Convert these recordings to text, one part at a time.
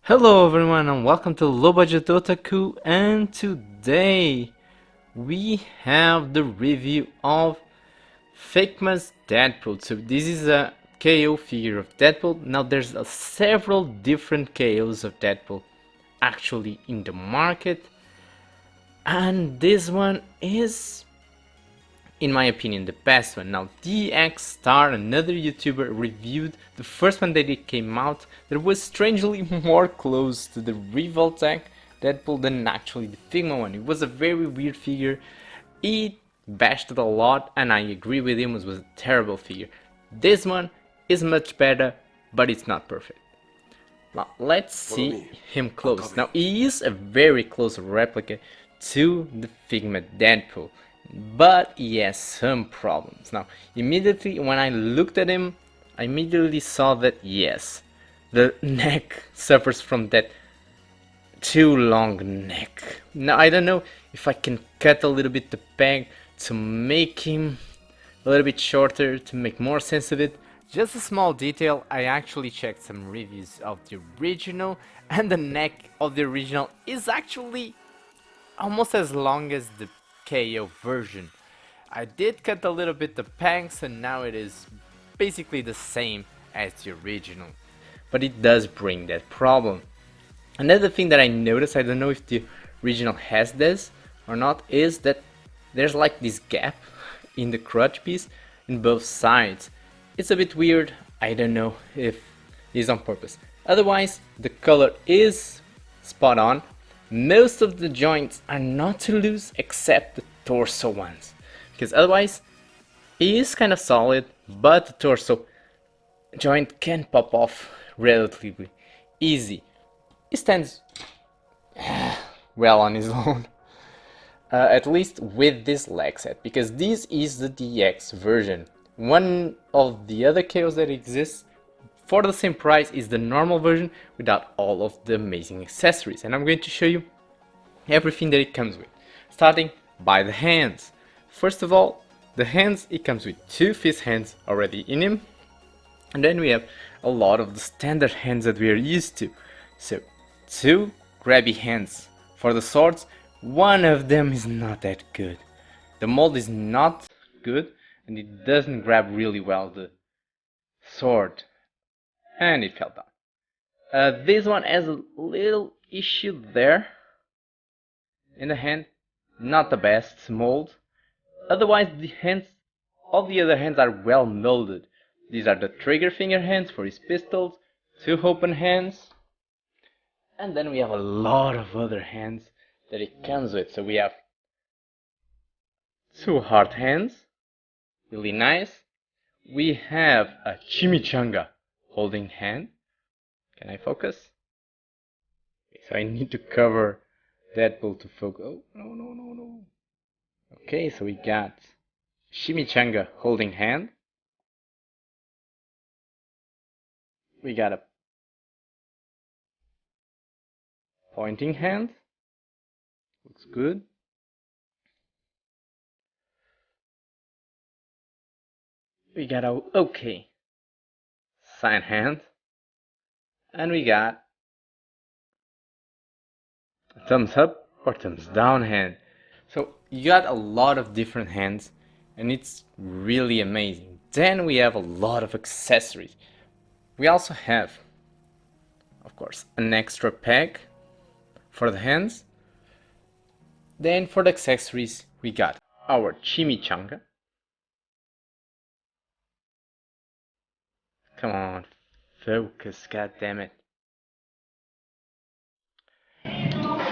Hello everyone and welcome to Low Budget Otaku, and today we have the review of Fakema's Deadpool. So this is a KO figure of Deadpool. Now there's several different KOs of Deadpool actually in the market, and this one is, in my opinion, the best one. Now DX Star, another YouTuber, reviewed the first one that it came out that was strangely more close to the Revoltech Deadpool than actually the Figma one. It was a very weird figure. It bashed it a lot, and I agree with him, it was a terrible figure. This one is much better, but it's not perfect. Now let's see him close. Now he is a very close replica to the Figma Deadpool, but he has some problems. Now immediately when I looked at him, I immediately saw that yes, the neck suffers from that too long neck. Now I don't know if I can cut a little bit the peg to make him a little bit shorter to make more sense of it. Just a small detail, I actually checked some reviews of the original, and the neck of the original is actually almost as long as the KO version. I did cut a little bit the pegs, and now it is basically the same as the original, but it does bring that problem. Another thing that I noticed, I don't know if the original has this or not, is that there's like this gap in the crotch piece in both sides. It's a bit weird, I don't know if it's on purpose. Otherwise, the color is spot on. Most of the joints are not too loose except the torso ones, because otherwise it is kind of solid, but the torso joint can pop off relatively easy. It stands well on his own, at least with this leg set, because this is the DX version. One of the other KOs that exists for the same price is the normal version without all of the amazing accessories, and I'm going to show you everything that it comes with, starting by the hands. First of all, the hands, it comes with two fist hands already in him, and then we have a lot of the standard hands that we are used to. So two grabby hands for the swords. One of them is not that good. The mold is not good, and it doesn't grab really well the sword, and it fell down. This one has a little issue there in the hand, not the best mold. Otherwise the hands, all the other hands are well molded. These are the trigger finger hands for his pistols, two open hands, and then we have a lot of other hands that it comes with. So we have two hard hands, really nice. We have a chimichanga holding hand. Can I focus? Okay, so I need to cover Deadpool to focus. Oh, no. Okay, so we got chimichanga holding hand. We got a pointing hand. Looks good. We got a okay sign hand. And we got a thumbs up or thumbs down hand. So you got a lot of different hands, and it's really amazing. Then we have a lot of accessories. We also have, of course, an extra peg for the hands. Then for the accessories we got our chimichanga. Come on, focus, goddammit.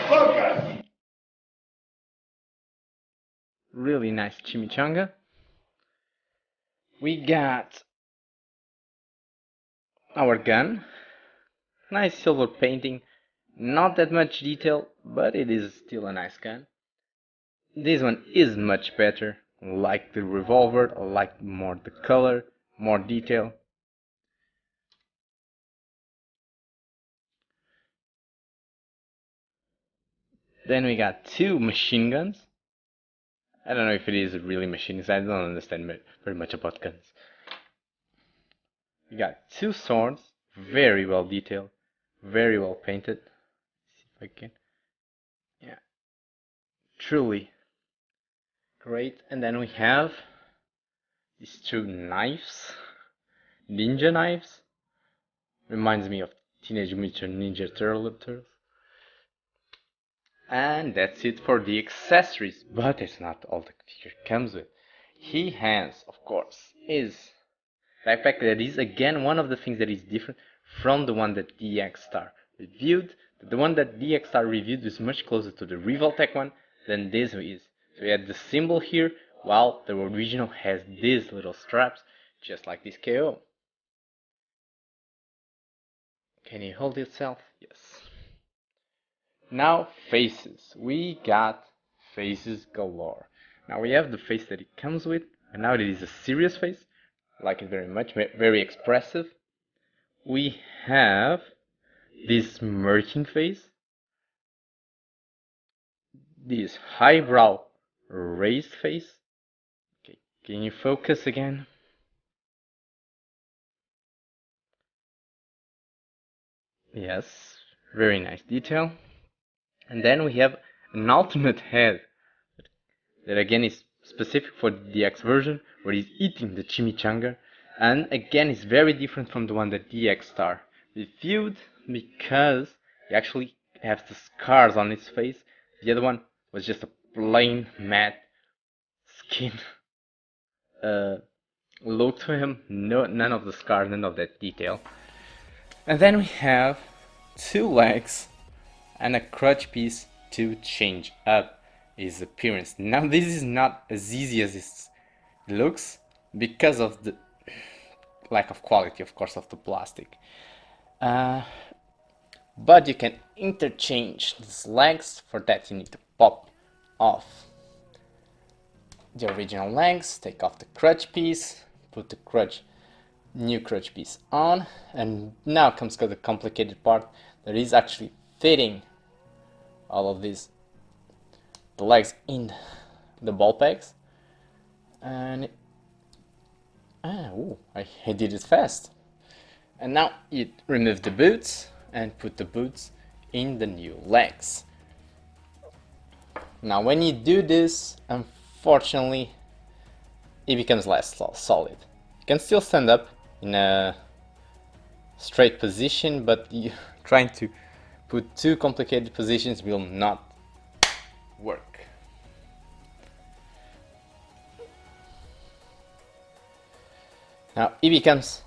Focus! Really nice chimichanga. We got our gun. Nice silver painting. Not that much detail, but it is still a nice gun. This one is much better. Like the revolver, I like more the color, more detail. Then we got two machine guns. I don't know if it is really machine guns, I don't understand very much about guns. We got two swords, very well detailed, very well painted. See if I can. Yeah, truly great. And then we have these two knives, ninja knives. Reminds me of Teenage Mutant Ninja Turtles. And that's it for the accessories, but it's not all the figure comes with. He has, of course, his backpack. That is again one of the things that is different from the one that DX-Star reviewed. The one that DX-Star reviewed is much closer to the Revoltech one than this is. So we had the symbol here, while the original has these little straps, just like this KO. Can you hold yourself? Yes. Now faces. We got faces galore. Now we have the face that it comes with, and now it is a serious face. I like it very much, very expressive. We have this smirking face, this highbrow raised face. Okay, can you focus again? Yes, very nice detail. And then we have an alternate head that again is specific for the X version, where he's eating the chimichanga, and again is very different from the one that DX-Star reviewed because he actually has the scars on his face. The other one was just a plain matte skin look to him. None of the scars, none of that detail. And then we have two legs and a crutch piece to change up his appearance. Now this is not as easy as it looks because of the lack of quality, of course, of the plastic. But you can interchange these legs. For that you need to pop off the original legs, take off the crutch piece, put the new crutch piece on, and now comes the complicated part that is actually fitting all of the legs in the ball pegs. And I did it fast. And now you remove the boots and put the boots in the new legs. Now when you do this, unfortunately it becomes less solid. You can still stand up in a straight position, but trying to put two complicated positions will not work. Now it becomes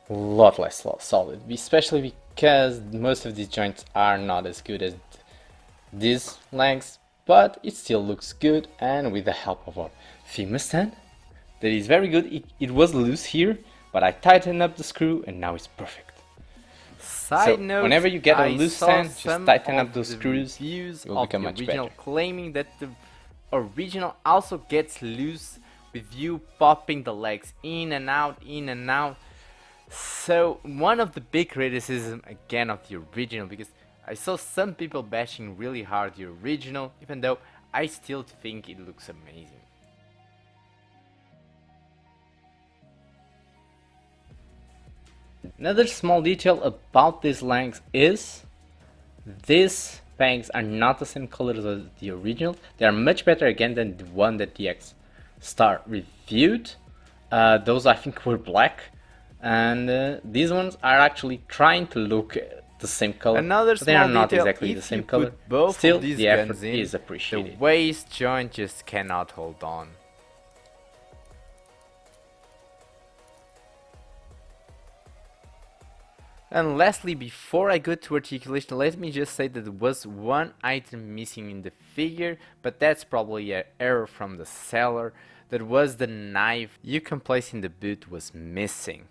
a lot less solid, especially because most of these joints are not as good as these legs, but it still looks good, and with the help of our Figma stand, that is very good. It was loose here, but I tightened up the screw and now it's perfect. Side note, whenever you get a loose stand, just tighten up those screws, it will become much better. Claiming that the original also gets loose with you popping the legs in and out, in and out. So one of the big criticism again of the original, because I saw some people bashing really hard the original, even though I still think it looks amazing. Another small detail about these legs is these pegs are not the same color as the original. They are much better again than the one that DX-Star reviewed. Those I think were black, and these ones are actually trying to look the same color. Another but they are not detail, exactly the same color. Both Still, of these the effort in, is appreciated. The waist joint just cannot hold on. And lastly, before I go to articulation, let me just say that there was one item missing in the figure, but that's probably an error from the seller. That was the knife you can place in the boot was missing.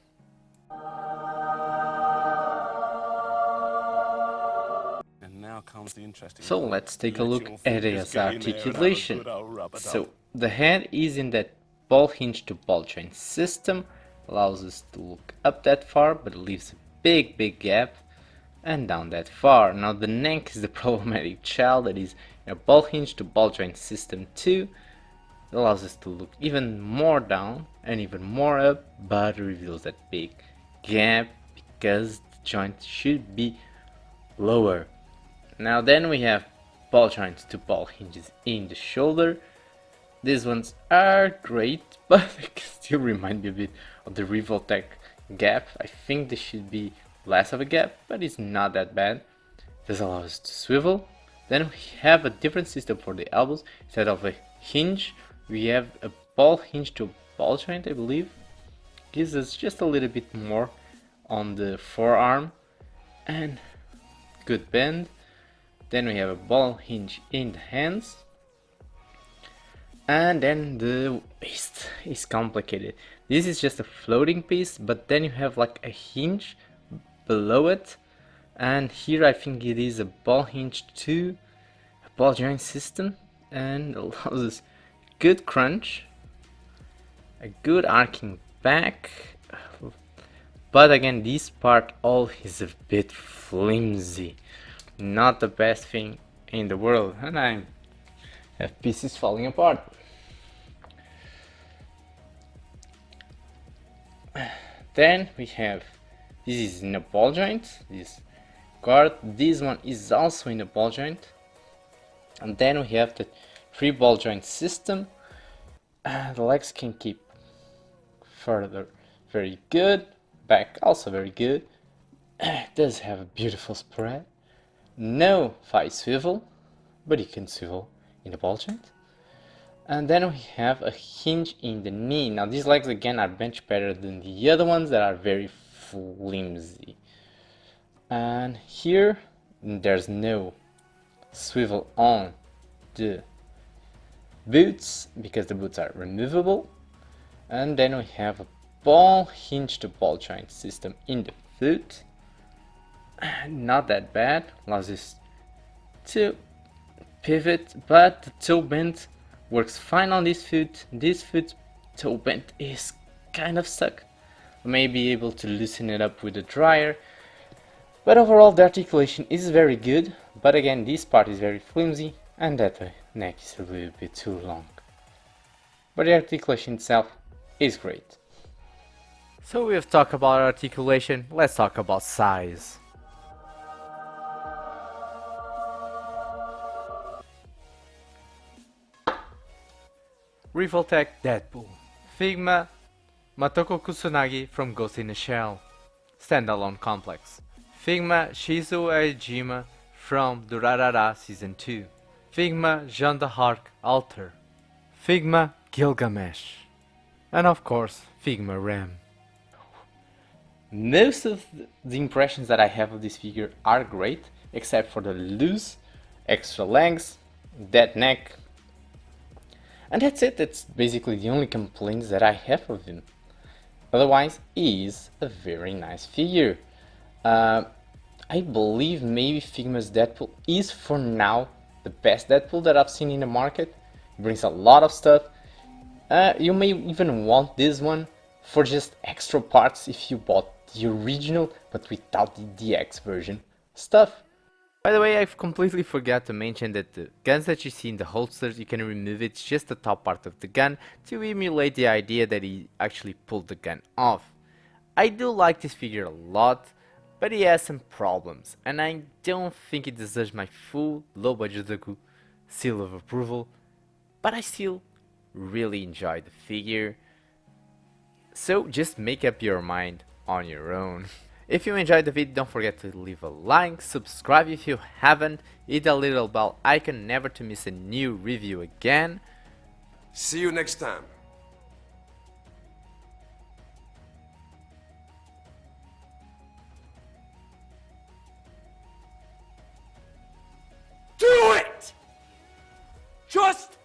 And now comes the interesting So let's take a look at his articulation. So the head is in that ball hinge to ball joint system, allows us to look up that far, but it leaves a big gap and down that far. Now the neck is the problematic child that is in a ball hinge to ball joint system too. It allows us to look even more down and even more up, but reveals that big gap because the joint should be lower. Now then we have ball joints to ball hinges in the shoulder. These ones are great, but they still remind me a bit of the Revoltech gap. I think this should be less of a gap, but it's not that bad. This allows us to swivel. Then we have a different system for the elbows. Instead of a hinge, we have a ball hinge to a ball joint, I believe. Gives us just a little bit more on the forearm and good bend. Then we have a ball hinge in the hands. And then the waist is complicated. This is just a floating piece, but then you have like a hinge below it. And here I think it is a ball hinge to a ball joint system, and allows us good crunch, a good arcing back. But again, this part all is a bit flimsy. Not the best thing in the world, and I have pieces falling apart. Then we have, this is in a ball joint, this guard, this one is also in a ball joint. And then we have the 3 ball joint system. The legs can keep further very good, back also very good. It does have a beautiful spread. No thigh swivel, but you can swivel in the ball joint. And then we have a hinge in the knee. Now these legs again are much better than the other ones that are very flimsy. And here there's no swivel on the boots because the boots are removable. And then we have a ball hinge to ball joint system in the foot. Not that bad, allows us to pivot, but the toe bend works fine on this foot. This foot toe bend is kind of stuck. I may be able to loosen it up with a dryer, but overall the articulation is very good. But again, this part is very flimsy and that neck is a little bit too long. But the articulation itself is great. So we have talked about articulation, let's talk about size. Revoltech Deadpool. Figma Matoko Kusunagi from Ghost in a Shell. Standalone Complex. Figma Shizu Aejima from Durarara Season 2. Figma Jean d'Arc Alter. Figma Gilgamesh. And of course, Figma Ram. Most of the impressions that I have of this figure are great, except for the loose, extra legs, that neck. And that's it, that's basically the only complaints that I have of him. Otherwise, he is a very nice figure. I believe maybe Figma's Deadpool is for now the best Deadpool that I've seen in the market. It brings a lot of stuff. You may even want this one for just extra parts if you bought the original but without the DX version stuff. By the way, I completely forgot to mention that the guns that you see in the holsters, you can remove it, it's just the top part of the gun to emulate the idea that he actually pulled the gun off. I do like this figure a lot, but he has some problems, and I don't think it deserves my full low budget Otaku seal of approval, but I still really enjoy the figure. So just make up your mind on your own. If you enjoyed the video, don't forget to leave a like, subscribe if you haven't, hit the little bell icon never to miss a new review again. See you next time. Do it! Just